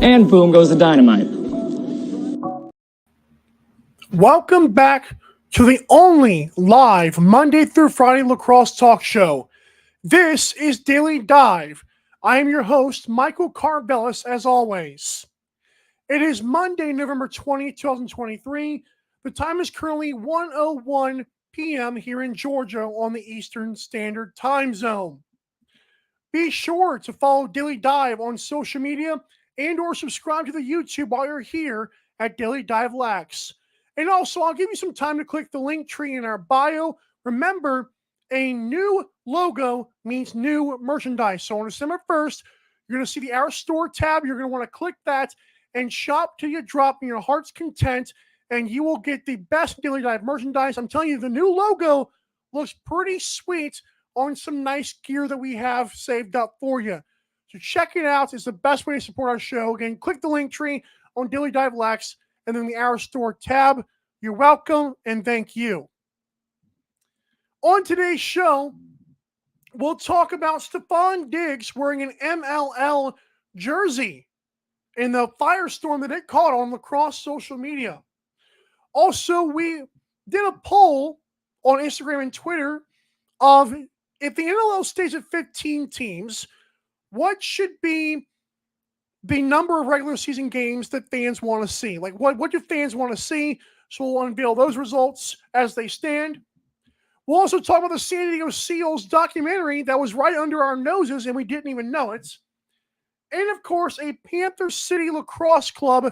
and boom goes the dynamite. Welcome back to the only live Monday through Friday lacrosse talk show. This is Daily Dive. I am your host, Michael Carvelis, as always. It is Monday, November 20, 2023. The time is currently 1:01 p.m. here in Georgia on the Eastern Standard Time Zone. Be sure to follow Daily Dive on social media and or subscribe to the YouTube while you're here at Daily Dive Lax. And also, I'll give you some time to click the link tree in our bio. Remember, a new logo means new merchandise. So on December 1st, you're going to see the Our Store tab. You're going to want to click that and shop till you drop in your heart's content, and you will get the best Daily Dive merchandise. I'm telling you, the new logo looks pretty sweet on some nice gear that we have saved up for you. So check it out. It's the best way to support our show. Again, click the link tree on Daily Dive Lax and then the Our Store tab. You're welcome and thank you. On today's show, we'll talk about Stefan Diggs wearing an NLL jersey in the firestorm that it caught on lacrosse social media. Also, we did a poll on Instagram and Twitter of if the NLL stays at 15 teams, what should be the number of regular season games that fans want to see? Like, what do fans want to see? So we'll unveil those results as they stand. We'll also talk about the San Diego Seals documentary that was right under our noses and we didn't even know it. And, of course, a Panther City Lacrosse Club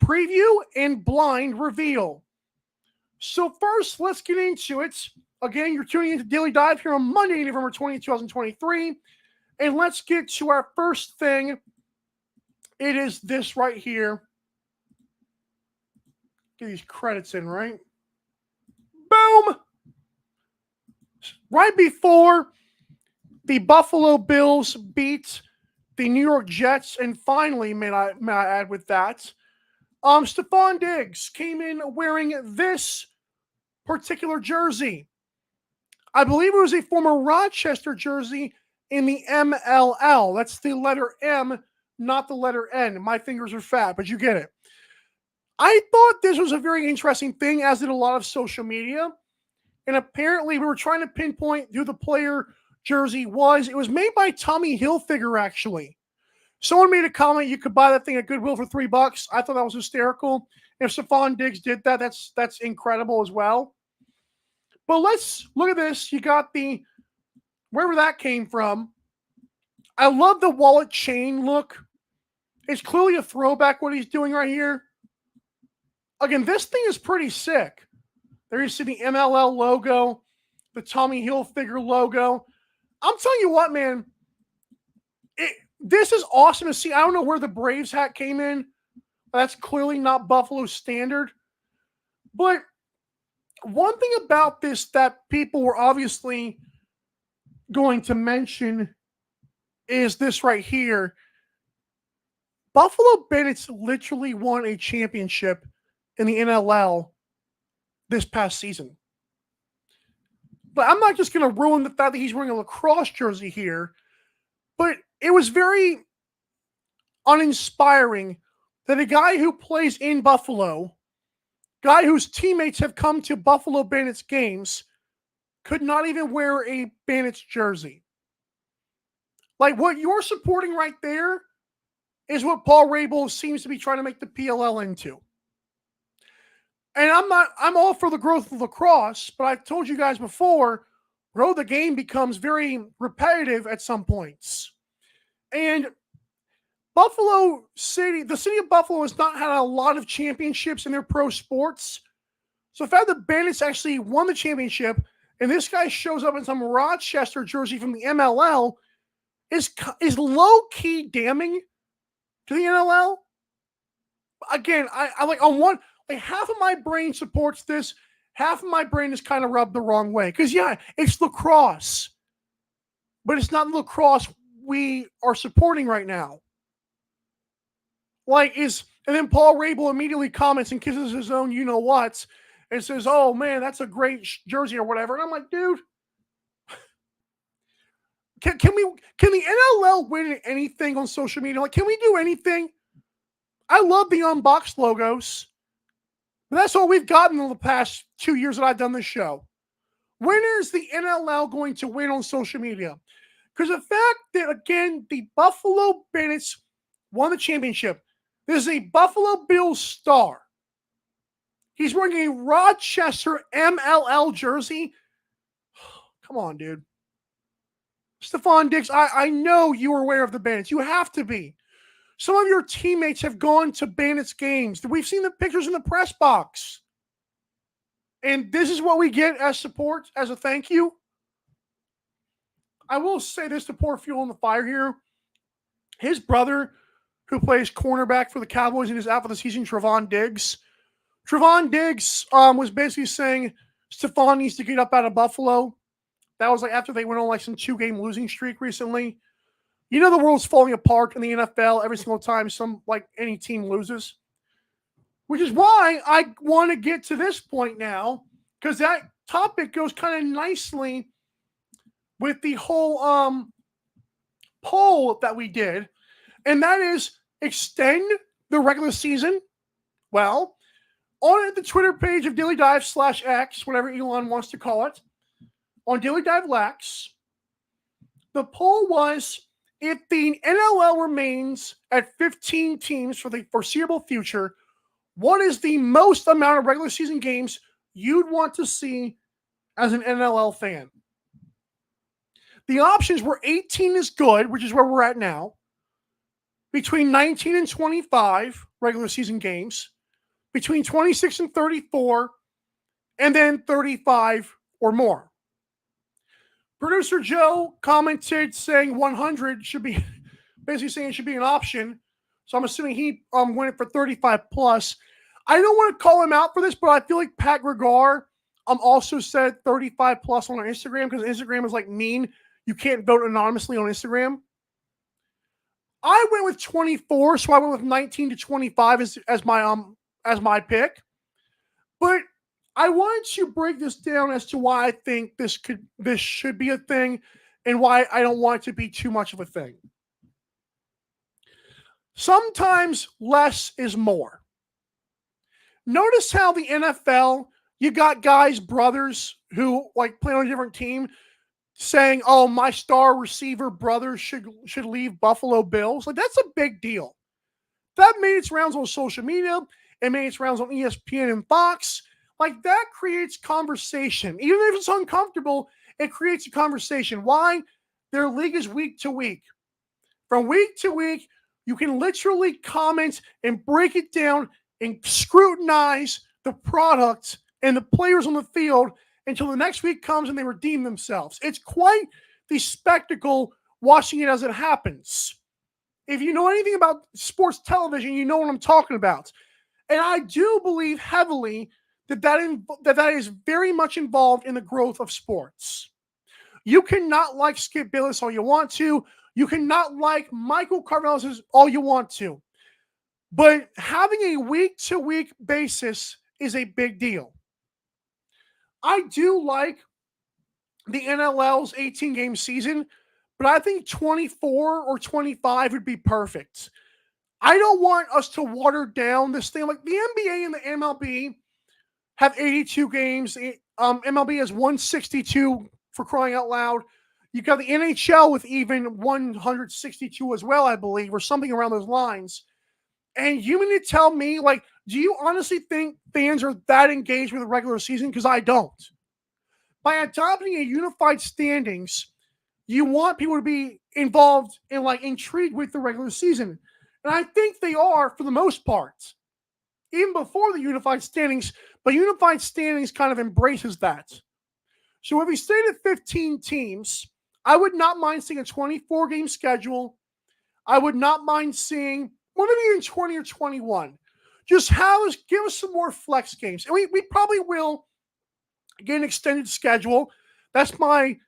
preview and blind reveal. So first, let's get into it. Again, you're tuning into Daily Dive here on Monday, November 20, 2023. And let's get to our first thing. It is this right here. Get these credits in, right? Boom! Right before the Buffalo Bills beat the New York Jets, and finally, may I add with that, Stefan Diggs came in wearing this particular jersey. I believe it was a former Rochester jersey in the NLL. That's the letter M, not the letter N. My fingers are fat, but you get it. I thought this was a very interesting thing, as did a lot of social media. And apparently we were trying to pinpoint who the player jersey was. It was made by Tommy Hilfiger, actually. Someone made a comment, you could buy that thing at Goodwill for $3. I thought that was hysterical. If Stefan Diggs did that, that's incredible as well. But let's look at this. You got the, wherever that came from. I love the wallet chain look. It's clearly a throwback what he's doing right here. Again, this thing is pretty sick. There you see the NLL logo, the Tommy Hilfiger logo. I'm telling you what, man, this is awesome to see. I don't know where the Braves hat came in. That's clearly not Buffalo standard. But one thing about this that people were obviously going to mention is this right here. Buffalo Bandits literally won a championship in the NLL this past season. But I'm not just going to ruin the fact that he's wearing a lacrosse jersey here, but it was very uninspiring that a guy who plays in Buffalo, guy whose teammates have come to Buffalo Bandits games, could not even wear a Bandits jersey. Like, what you're supporting right there is what Paul Rabel seems to be trying to make the PLL into. And I'm all for the growth of lacrosse, but I've told you guys before, the game becomes very repetitive at some points. And Buffalo City, the city of Buffalo has not had a lot of championships in their pro sports. So the fact that the Bandits actually won the championship and this guy shows up in some Rochester jersey from the MLL is low-key damning to the NLL. Again, I like on one, like half of my brain supports this, half of my brain is kind of rubbed the wrong way. Because yeah, it's lacrosse, but it's not lacrosse we are supporting right now. And then Paul Rabel immediately comments and kisses his own you-know-what and says, oh man, that's a great jersey or whatever. And I'm like, dude, can the NLL win anything on social media? Like, can we do anything? I love the unboxed logos, but that's all we've gotten in the past 2 years that I've done this show. When is the NLL going to win on social media? Because the fact that, again, the Buffalo Bandits won the championship. There's a Buffalo Bills star. He's wearing a Rochester MLL jersey. Come on, dude. Stephon Diggs, I know you are aware of the Bandits. You have to be. Some of your teammates have gone to Bandits games. We've seen the pictures in the press box. And this is what we get as support, as a thank you. I will say this to pour fuel on the fire here. His brother, who plays cornerback for the Cowboys and is out for the season, Trevon Diggs. Trevon Diggs was basically saying Stephon needs to get up out of Buffalo. That was like after they went on like some 2-game losing streak recently. You know the world's falling apart in the NFL every single time any team loses. Which is why I want to get to this point now, because that topic goes kind of nicely with the whole poll that we did, and that is extend the regular season. Well, on the Twitter page of Daily Dive /X, whatever Elon wants to call it, on Daily Dive Lax, the poll was, if the NLL remains at 15 teams for the foreseeable future, what is the most amount of regular season games you'd want to see as an NLL fan? The options were 18 is good, which is where we're at now, between 19 and 25 regular season games, between 26 and 34, and then 35 or more. Producer Joe commented saying 100 should be, basically saying it should be an option. So I'm assuming he went it for 35 plus. I don't want to call him out for this, but I feel like Pat Gregar also said 35 plus on our Instagram, because Instagram is like mean. You can't vote anonymously on Instagram. I went with 24, so I went with 19 to 25 as my pick. But I wanted to break this down as to why I think this should be a thing, and why I don't want it to be too much of a thing. Sometimes less is more. Notice how the NFL, you got guys, brothers who like play on a different team, saying, "Oh, my star receiver brother should leave Buffalo Bills." Like, that's a big deal. That made its rounds on social media. It made its rounds on ESPN and Fox. Like, that creates conversation. Even if it's uncomfortable, it creates a conversation. Why? Their league is week to week. From week to week, you can literally comment and break it down and scrutinize the product and the players on the field until the next week comes and they redeem themselves. It's quite the spectacle watching it as it happens. If you know anything about sports television, you know what I'm talking about. And I do believe heavily that is very much involved in the growth of sports. You cannot like Skip Bayless all you want to. You cannot like Michael Carvellis all you want to. But having a week-to-week basis is a big deal. I do like the NLL's 18-game season, but I think 24 or 25 would be perfect. I don't want us to water down this thing. Like, the NBA and the MLB have 82 games. MLB has 162, for crying out loud. You got the NHL with even 162 as well, I believe, or something around those lines. And you mean to tell me, like, do you honestly think fans are that engaged with the regular season? Because I don't. By adopting a unified standings, you want people to be involved and like intrigued with the regular season. And I think they are for the most part, even before the unified standings, but unified standings kind of embraces that. So if we stayed at 15 teams, I would not mind seeing a 24-game schedule. I would not mind seeing, what if even 20 or 21? Just give us some more flex games. And we probably will get an extended schedule. That's my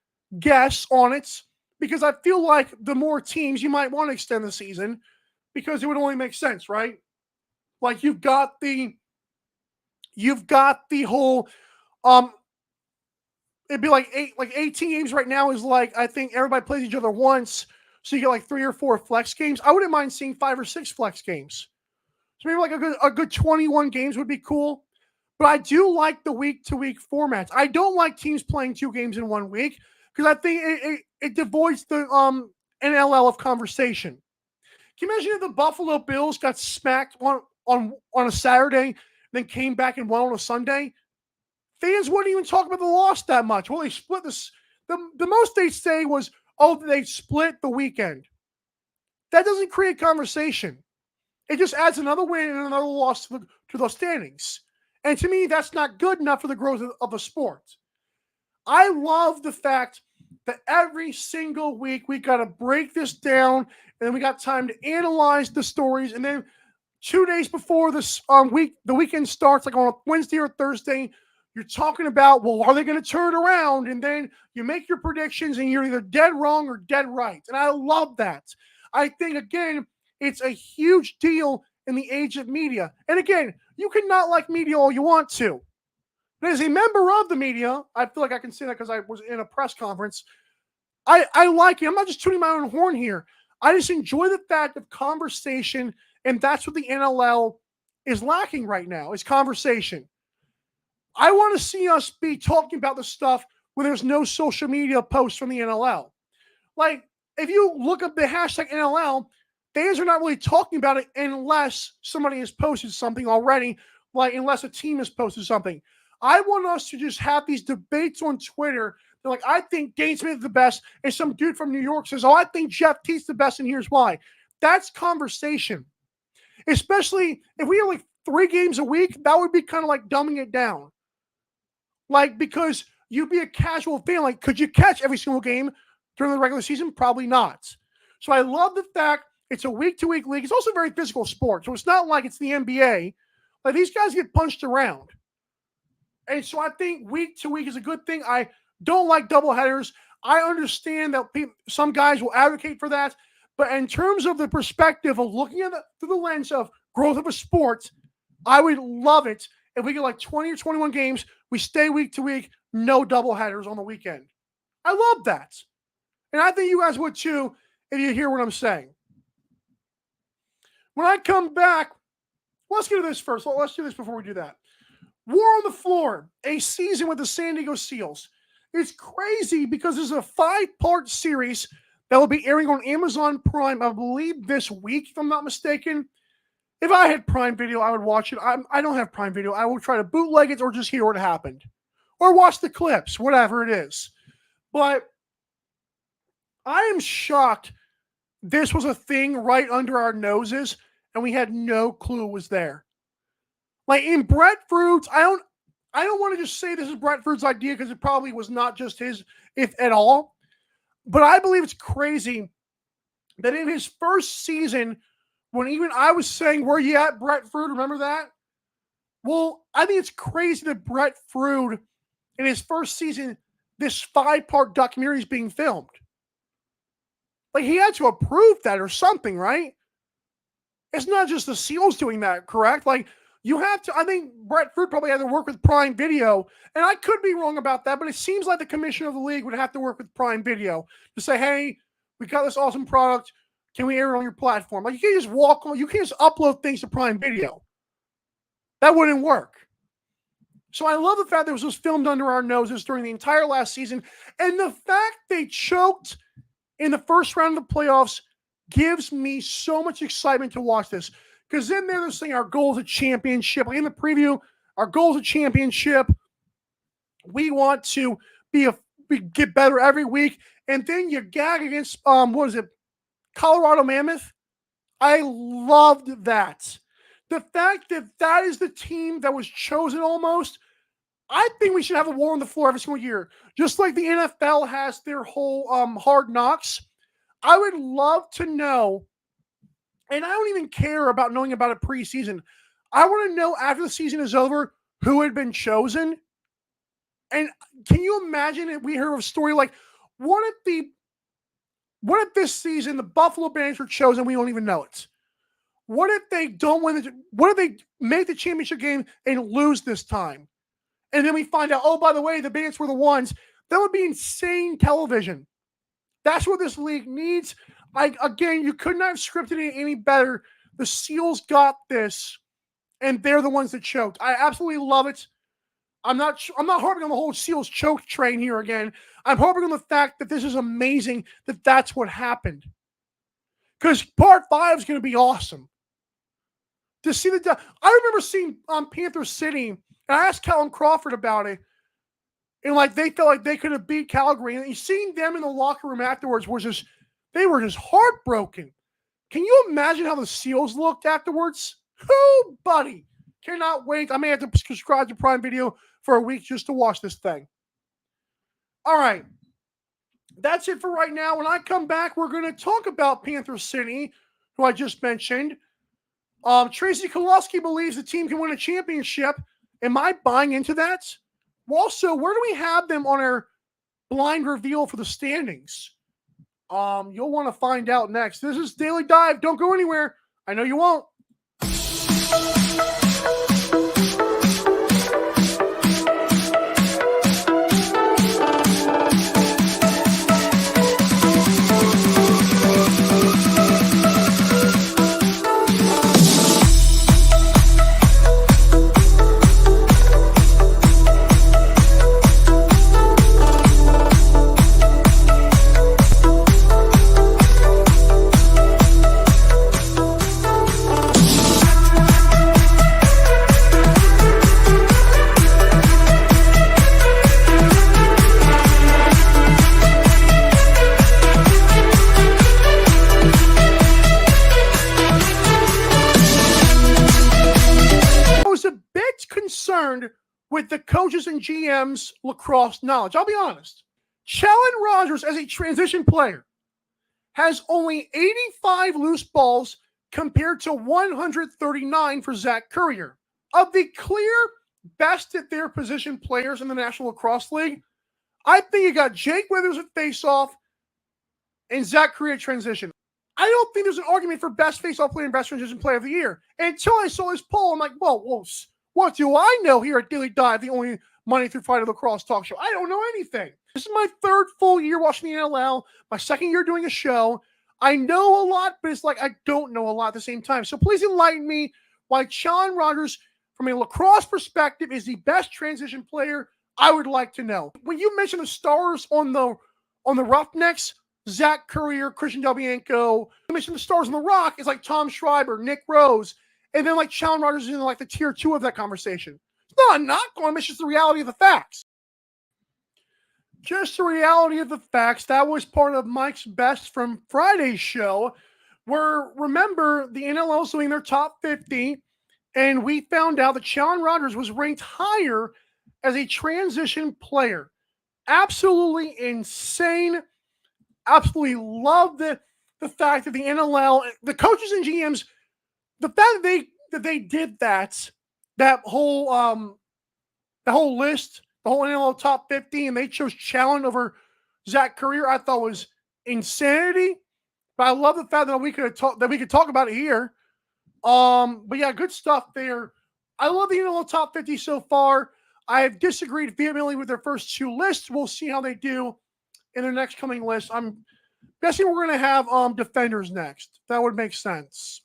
guess on it, because I feel like the more teams, you might want to extend the season, because it would only make sense, right? Like, you've got the whole it'd be like 18 games right now is like, I think everybody plays each other once, so you get like 3 or 4 flex games. I wouldn't mind seeing 5 or 6 flex games. So maybe like a good 21 games would be cool. But I do like the week to week formats. I don't like teams playing 2 games in 1 week because I think it devoids the NLL of conversation. Can you imagine if the Buffalo Bills got smacked on a Saturday, then came back and won on a Sunday? Fans wouldn't even talk about the loss that much. Well, they split this. The most they say was, "Oh, they split the weekend." That doesn't create conversation. It just adds another win and another loss to those standings. And to me, that's not good enough for the growth of the sport. I love the fact that every single week we got to break this down, and then we got time to analyze the stories, and then 2 days before this the weekend starts, like on a Wednesday or Thursday, you're talking about, well, are they going to turn it around? And then you make your predictions, and you're either dead wrong or dead right. And I love that. I think again, it's a huge deal in the age of media. And again, you can not like media all you want to. But as a member of the media, I feel like I can say that because I was in a press conference. I like it. I'm not just tuning my own horn here. I just enjoy the fact of conversation, and that's what the NLL is lacking right now, is conversation. I want to see us be talking about the stuff where there's no social media posts from the NLL. Like, if you look up the hashtag NLL, fans are not really talking about it unless somebody has posted something already, like unless a team has posted something. I want us to just have these debates on Twitter. They're like, I think Dane Smith is the best, and some dude from New York says, oh, I think Jeff Teet's the best, and here's why. That's conversation. Especially if we have like 3 games a week, that would be kind of like dumbing it down. Like, because you'd be a casual fan. Like, could you catch every single game during the regular season? Probably not. So I love the fact it's a week to week league. It's also a very physical sport. So it's not like it's the NBA. Like, these guys get punched around. And so I think week to week is a good thing. I don't like doubleheaders. I understand that some guys will advocate for that. But in terms of the perspective of looking at it through the lens of growth of a sport, I would love it if we get like 20 or 21 games, we stay week to week, no doubleheaders on the weekend. I love that. And I think you guys would too if you hear what I'm saying. When I come back, let's get to this first. Let's do this before we do that. War on the Floor, a season with the San Diego Seals. It's crazy because there's a 5-part series that will be airing on Amazon Prime, I believe, this week, if I'm not mistaken. If I had Prime Video, I would watch it. I don't have Prime Video. I will try to bootleg it or just hear what happened. Or watch the clips, whatever it is. But I am shocked this was a thing right under our noses, and we had no clue it was there. Like in Brett Fruit's, I don't want to just say this is Brett Fruit's idea because it probably was not just his, if at all. But I believe it's crazy that in his first season, when even I was saying, where you at, Brett Fruit? Remember that? Well, I think it's crazy that Brett Fruit, in his first season, this 5-part documentary is being filmed. Like, he had to approve that or something, right? It's not just the Seals doing that, correct? Like, you have to, I think Brett Fruit probably had to work with Prime Video, and I could be wrong about that, but it seems like the commissioner of the league would have to work with Prime Video to say, hey, we got this awesome product. Can we air it on your platform? Like, you can't just walk on, you can't just upload things to Prime Video. That wouldn't work. So I love the fact that this was filmed under our noses during the entire last season, and the fact they choked in the first round of the playoffs gives me so much excitement to watch this. Because then they're saying our goal is a championship. Like in the preview, our goal is a championship. We want to get better every week. And then you gag against Colorado Mammoth. I loved that. The fact that that is the team that was chosen almost. I think we should have a war on the floor every single year. Just like the NFL has their whole Hard Knocks. I would love to know, and I don't even care about knowing about it preseason. I want to know after the season is over who had been chosen. And can you imagine if we hear of a story like, what if this season the Buffalo Bandits were chosen, we don't even know it? What if they don't win? What if they make the championship game and lose this time? And then we find out, oh, by the way, the Bandits were the ones. That would be insane television. That's what this league needs. Again, you could not have scripted it any better The Seals got this, and they're the ones that choked. I absolutely love it. I'm not harping on the whole Seals choke train here again. I'm harping on the fact that this is amazing that that's what happened. Because part 5 is going to be awesome. To see I remember seeing Panther City, and I asked Callum Crawford about it, and like they felt like they could have beat Calgary, and seeing them in the locker room afterwards was just, they were just heartbroken. Can you imagine how the Seals looked afterwards? Who, buddy? Cannot wait. I may have to subscribe to Prime Video for a week just to watch this thing. All right. That's it for right now. When I come back, we're going to talk about Panther City, who I just mentioned. Tracy Koloski believes the team can win a championship. Am I buying into that? Also, where do we have them on our blind reveal for the standings? You'll want to find out next. This is Daily Dive. Don't go anywhere. I know you won't. With the coaches and GMs lacrosse knowledge. I'll be honest. Challen Rogers, as a transition player, has only 85 loose balls compared to 139 for Zach Currier. Of the clear best at their position players in the National Lacrosse League, I think you got Jake Withers at faceoff and Zach Currier at transition. I don't think there's an argument for best faceoff player and best transition player of the year. And until I saw this poll, I'm like, whoa, what do I know here at Daily Dive, the only Monday through Friday lacrosse talk show? I don't know anything. This is my 3rd full year watching the NLL, my 2nd year doing a show. I know a lot, but it's like I don't know a lot at the same time. So please enlighten me why Challen Rogers, from a lacrosse perspective, is the best transition player. I would like to know. When you mention the stars on the Roughnecks, Zach Currier, Christian Delbianco, you mention the stars on the Rock, it's like Tom Schreiber, Nick Rose. And then like Challen Rogers is in like the tier 2 of that conversation. It's not a knock on him, it's just the reality of the facts. Just the reality of the facts. That was part of Mike's Best from Friday's show, where, remember, the NLL is doing their top 50, and we found out that Challen Rogers was ranked higher as a transition player. Absolutely insane. Absolutely love the fact that the NLL, the coaches and GMs, the fact that they did that whole list, the whole NLL top 50, and they chose Challen over Zach Currier, I thought was insanity. But I love the fact that we could talk about it here. But yeah, good stuff there. I love the NLL top 50 so far. I have disagreed vehemently with their first 2 lists. We'll see how they do in their next coming list. I'm guessing we're going to have defenders next. That would make sense.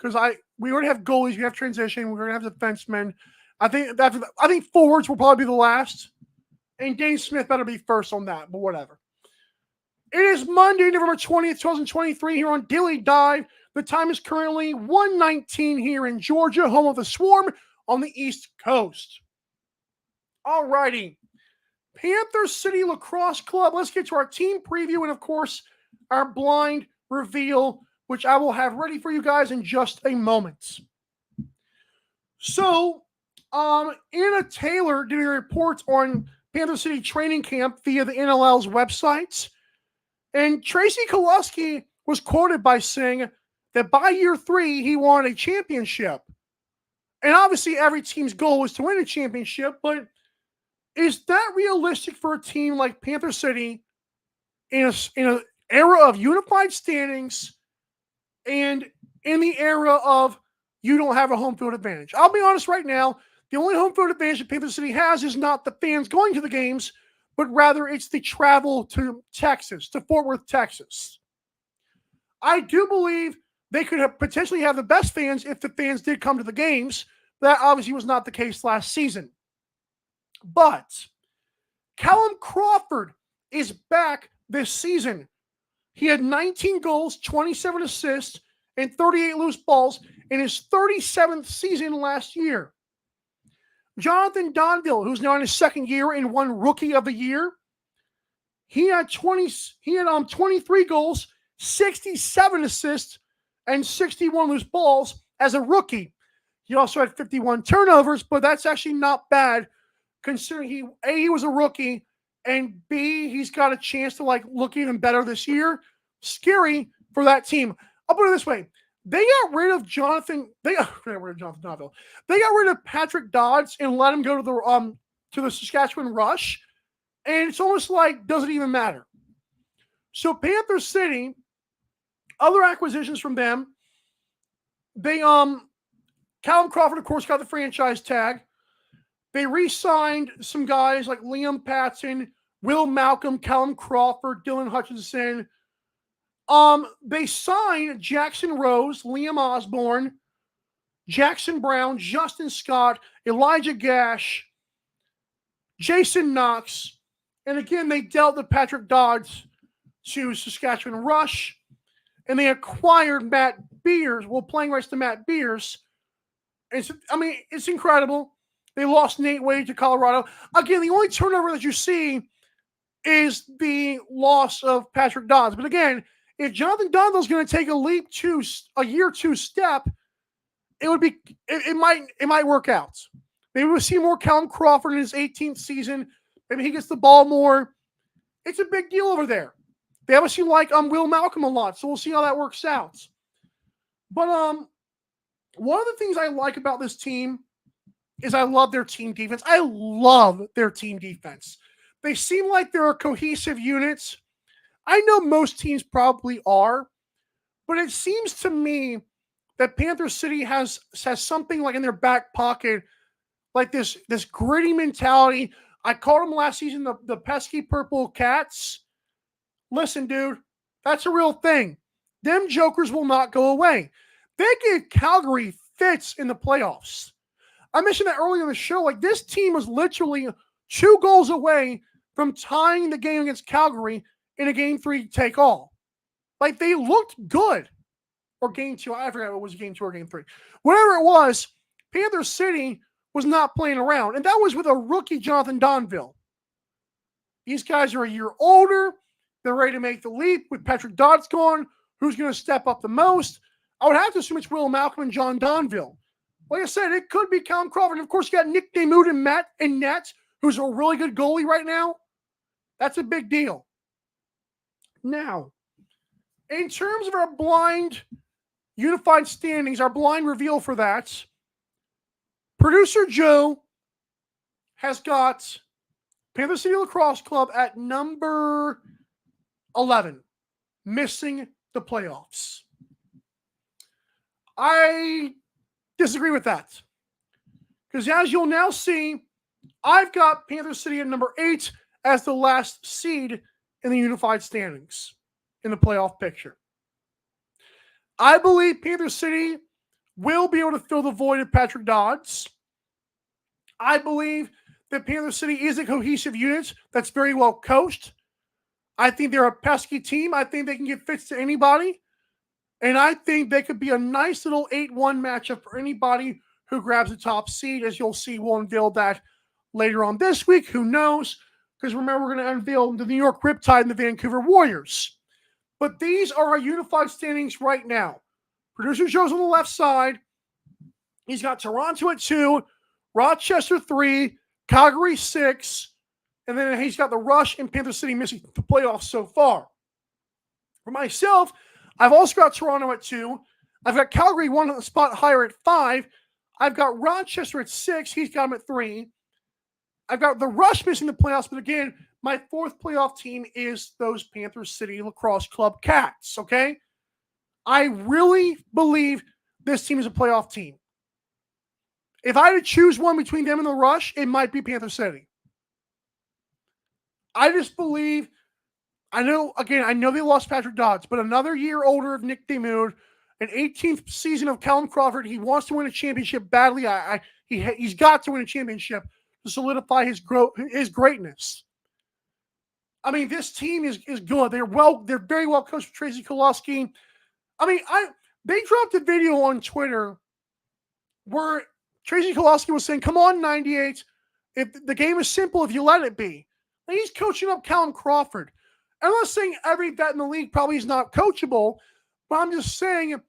Because we already have goalies, we have transition, we're going to have defensemen. I think forwards will probably be the last, and Dane Smith better be first on that. But whatever. It is Monday, November 20th, 2023, here on Daily Dive. The time is currently 1:19 here in Georgia, home of the Swarm on the East Coast. All righty, Panther City Lacrosse Club. Let's get to our team preview and, of course, our blind reveal, which I will have ready for you guys in just a moment. So, Anna Taylor did a report on Panther City training camp via the NLL's websites, and Tracy Koloski was quoted by saying that by year 3, he won a championship. And obviously, every team's goal is to win a championship, but is that realistic for a team like Panther City in an era of unified standings and in the era of you don't have a home field advantage? I'll be honest right now, the only home field advantage that Panther City has is not the fans going to the games, but rather it's the travel to Texas, to Fort Worth, Texas. I do believe they could have potentially have the best fans if the fans did come to the games. That obviously was not the case last season. But Callum Crawford is back this season. He had 19 goals, 27 assists, and 38 loose balls in his 37th season last year. Jonathan Donville, who's now in his second year and won Rookie of the Year, he had 23 goals, 67 assists, and 61 loose balls as a rookie. He also had 51 turnovers, but that's actually not bad considering he was a rookie, and B, he's got a chance to look even better this year. Scary for that team. I'll put it this way. They got rid of They got rid of Jonathan Donville. They got rid of Patrick Dodds and let him go to the Saskatchewan Rush. And it's almost like, does it even matter? So Panther City, other acquisitions from them, they Callum Crawford, of course, got the franchise tag. They re-signed some guys like Liam Patton, Will Malcolm, Callum Crawford, Dylan Hutchinson. They signed Jackson Rose, Liam Osborne, Jackson Brown, Justin Scott, Elijah Gash, Jason Knox, and again, they dealt the Patrick Dodds to Saskatchewan Rush, and they acquired Matt Beers, playing rights to Matt Beers. It's incredible. They lost Nate Wade to Colorado. Again, the only turnover that you see is the loss of Patrick Dodds. But again, if Jonathan Donville is going to take a leap to a year two step, it might work out. Maybe we'll see more Callum Crawford in his 18th season. Maybe he gets the ball more. It's a big deal over there. They obviously like Will Malcolm a lot, so we'll see how that works out. But one of the things I like about this team is I love their team defense. I love their team defense. They seem like they're a cohesive unit. I know most teams probably are, but it seems to me that Panther City has something like in their back pocket, like this gritty mentality. I called them last season the pesky purple cats. Listen, dude, that's a real thing. Them jokers will not go away. They gave Calgary fits in the playoffs. I mentioned that earlier in the show. Like, this team was literally 2 goals away from tying the game against Calgary in a Game 3 take-all. Like, they looked good. Or Game 2. I forgot if it was Game 2 or Game 3. Whatever it was, Panther City was not playing around. And that was with a rookie Jonathan Donville. These guys are a year older. They're ready to make the leap. With Patrick Dodds gone, who's going to step up the most? I would have to assume it's Will Malcolm and John Donville. Like I said, it could be Callum Crawford. And of course, you got Nick Demuth and net, who's a really good goalie right now. That's a big deal. Now, in terms of our blind unified standings, our blind reveal for that, producer Joe has got Panther City Lacrosse Club at number 11, missing the playoffs. I disagree with that. Because as you'll now see, I've got Panther City at number 8 as the last seed in the unified standings in the playoff picture. I believe Panther City will be able to fill the void of Patrick Dodds. I believe that Panther City is a cohesive unit that's very well coached. I think they're a pesky team. I think they can give fits to anybody. And I think they could be a nice little 8-1 matchup for anybody who grabs the top seed. As you'll see, we'll unveil that later on this week. Who knows? Because remember, we're going to unveil the New York Riptide and the Vancouver Warriors. But these are our unified standings right now. Producer Joe's on the left side. He's got Toronto at 2, Rochester 3, Calgary 6, and then he's got the Rush and Panther City missing the playoffs so far. For myself, I've also got Toronto at 2. I've got Calgary one spot higher at 5. I've got Rochester at 6. He's got him at 3. I've got the Rush missing the playoffs, but again, my 4th playoff team is those Panther City Lacrosse Club Cats, okay? I really believe this team is a playoff team. If I had to choose one between them and the Rush, it might be Panther City. I just believe, I know they lost Patrick Dodds, but another year older of Nick Demuth, an 18th season of Callum Crawford. He wants to win a championship badly. He's got to win a championship to solidify his greatness. I mean, this team is good. They're very well coached with Tracy Kowalski. I mean, they dropped a video on Twitter where Tracy Kowalski was saying, "Come on, 98. If the game is simple, if you let it be." And he's coaching up Callum Crawford. I'm not saying every vet in the league probably is not coachable, but I'm just saying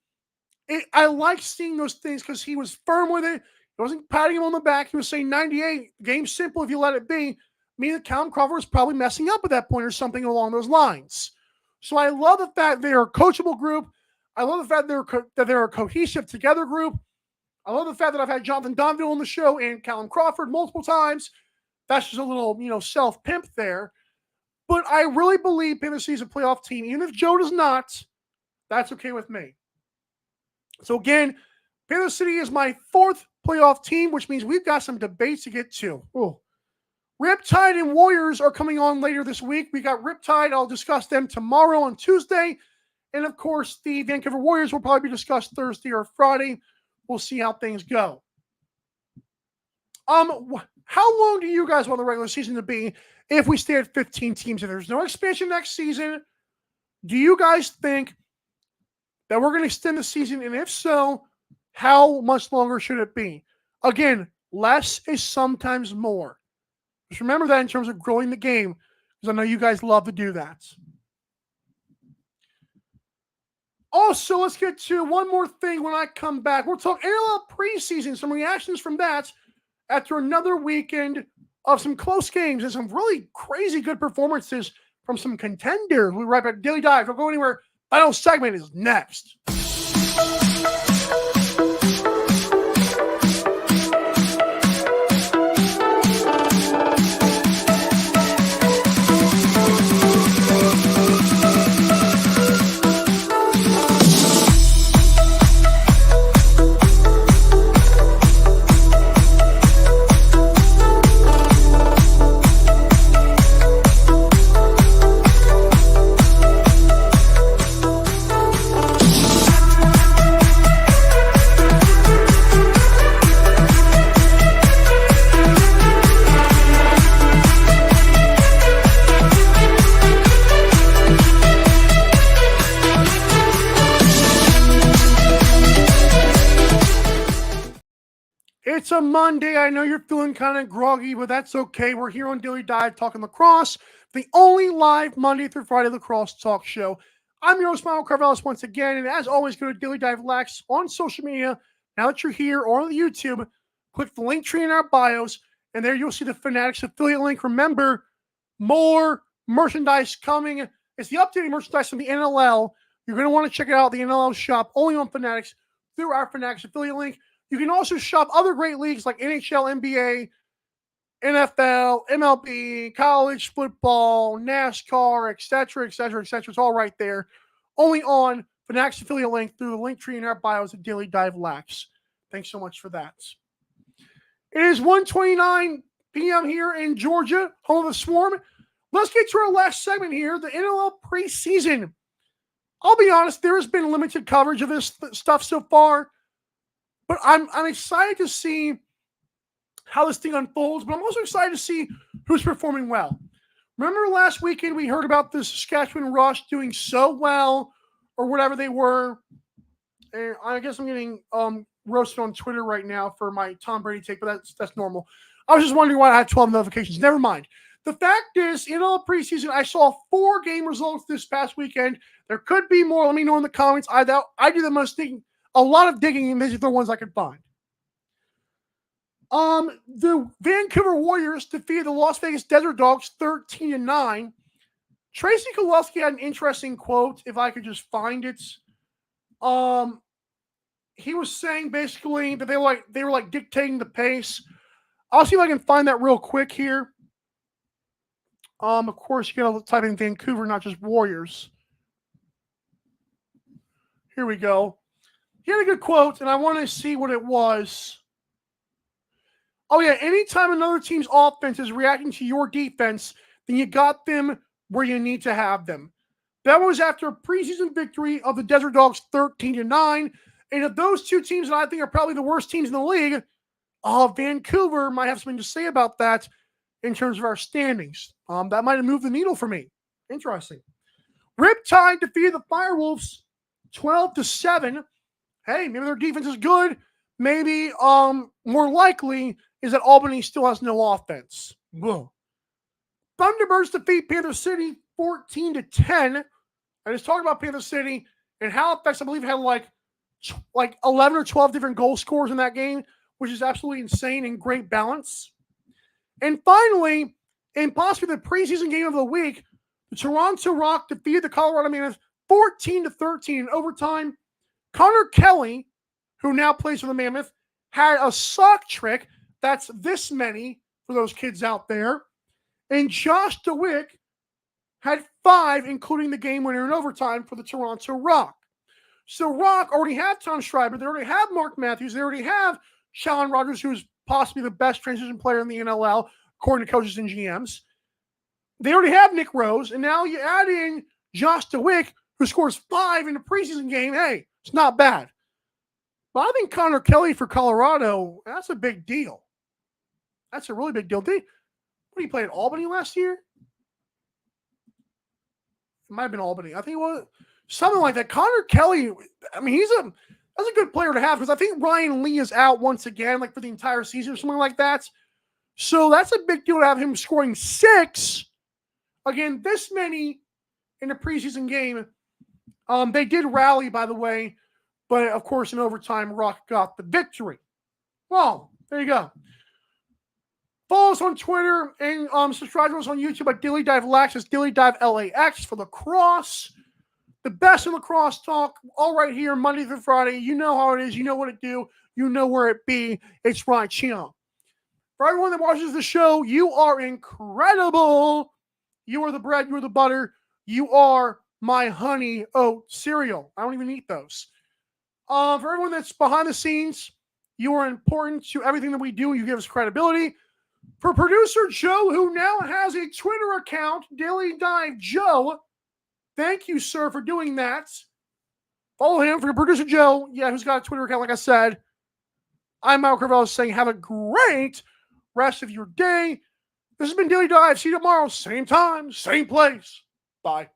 I like seeing those things because he was firm with it. He wasn't patting him on the back. He was saying 98, game's simple if you let it be. Meaning that Callum Crawford was probably messing up at that point or something along those lines. So I love the fact they're a coachable group. I love the fact that they're a cohesive together group. I love the fact that I've had Jonathan Donville on the show and Callum Crawford multiple times. That's just a little, self-pimp there. But I really believe Panther City is a playoff team. Even if Joe does not, that's okay with me. So again, Panther City is my 4th playoff team, which means we've got some debates to get to. Ooh. Riptide and Warriors are coming on later this week. We got Riptide. I'll discuss them tomorrow on Tuesday. And of course, the Vancouver Warriors will probably be discussed Thursday or Friday. We'll see how things go. How long do you guys want the regular season to be if we stay at 15 teams? If there's no expansion next season, do you guys think that we're going to extend the season? And if so, how much longer should it be? Again, less is sometimes more. Just remember that in terms of growing the game, because I know you guys love to do that. Also, let's get to one more thing when I come back. We'll talk NLL preseason, some reactions from that after another weekend of some close games and some really crazy good performances from some contenders. We'll be right back. Daily Dive. Don't go anywhere. Final segment is next. It's a Monday. I know you're feeling kind of groggy, but that's okay. We're here on Daily Dive talking lacrosse, the only live Monday through Friday lacrosse talk show. I'm your host, Michael Carvelis, once again. And as always, go to Daily Dive Lex on social media. Now that you're here or on the YouTube, click the link tree in our bios, and there you'll see the Fanatics affiliate link. Remember, more merchandise coming. It's the updated merchandise from the NLL. You're going to want to check it out, the NLL shop, only on Fanatics through our Fanatics affiliate link. You can also shop other great leagues like NHL, NBA, NFL, MLB, college football, NASCAR, etc., etc., etc. It's all right there. Only on Fanatics affiliate link through the link tree in our bios at Daily Dive Lax. Thanks so much for that. It is 1:29 p.m. here in Georgia, home of the Swarm. Let's get to our last segment here, the NLL preseason. I'll be honest, there has been limited coverage of this stuff so far. But I'm excited to see how this thing unfolds, but I'm also excited to see who's performing well. Remember last weekend we heard about the Saskatchewan Rush doing so well or whatever they were. And I guess I'm getting roasted on Twitter right now for my Tom Brady take, but that's normal. I was just wondering why I had 12 notifications. Never mind. The fact is, in all preseason, I saw 4 game results this past weekend. There could be more. Let me know in the comments. I do the most thinking. A lot of digging, and these are the ones I could find. The Vancouver Warriors defeated the Las Vegas Desert Dogs 13-9. Tracy Kowalski had an interesting quote, if I could just find it. He was saying basically that they were dictating the pace. I'll see if I can find that real quick here. Of course, you gotta type in Vancouver, not just Warriors. Here we go. He had a good quote, and I want to see what it was. Oh, yeah. Anytime another team's offense is reacting to your defense, then you got them where you need to have them. That was after a preseason victory of the Desert Dogs 13-9. And of those two teams that I think are probably the worst teams in the league, Vancouver might have something to say about that in terms of our standings. That might have moved the needle for me. Interesting. Riptide defeated the Firewolves 12-7. Hey, maybe their defense is good. Maybe more likely is that Albany still has no offense. Whoa. Thunderbirds defeat Panther City 14-10. I just talked about Panther City and Halifax, I believe, had like 11 or 12 different goal scorers in that game, which is absolutely insane and great balance. And finally, in possibly the preseason game of the week, the Toronto Rock defeated the Colorado Mammoth 14-13 in overtime. Connor Kelly, who now plays for the Mammoth, had a sock trick. That's this many for those kids out there. And Josh DeWick had 5, including the game winner in overtime for the Toronto Rock. So Rock already have Tom Schreiber. They already have Mark Matthews. They already have Sean Rogers, who's possibly the best transition player in the NLL, according to coaches and GMs. They already have Nick Rose. And now you add in Josh DeWick, who scores 5 in the preseason game. Hey, it's not bad. But I think Connor Kelly for Colorado, that's a big deal. That's a really big deal. What did he play at Albany last year? It might have been Albany. I think it was something like that. Connor Kelly, I mean, that's a good player to have because I think Ryan Lee is out once again, like for the entire season or something like that. So that's a big deal to have him scoring 6. Again, this many in a preseason game. They did rally, by the way, but of course in overtime, Rock got the victory. Well, there you go. Follow us on Twitter and subscribe to us on YouTube at Dilly Dive Lax. It's Dilly Dive LAX for lacrosse. The best in lacrosse talk, all right here, Monday through Friday. You know how it is. You know what it do. You know where it be. It's right here. For everyone that watches the show, you are incredible. You are the bread. You are the butter. You are my honey oat cereal. I don't even eat those. For everyone that's behind the scenes, you are important to everything that we do. You give us credibility. For producer Joe, who now has a Twitter account, Daily Dive Joe, thank you, sir, for doing that. Follow him. For producer Joe, who's got a Twitter account, like I said. I'm Michael Carvello saying have a great rest of your day. This has been Daily Dive. See you tomorrow. Same time, same place. Bye.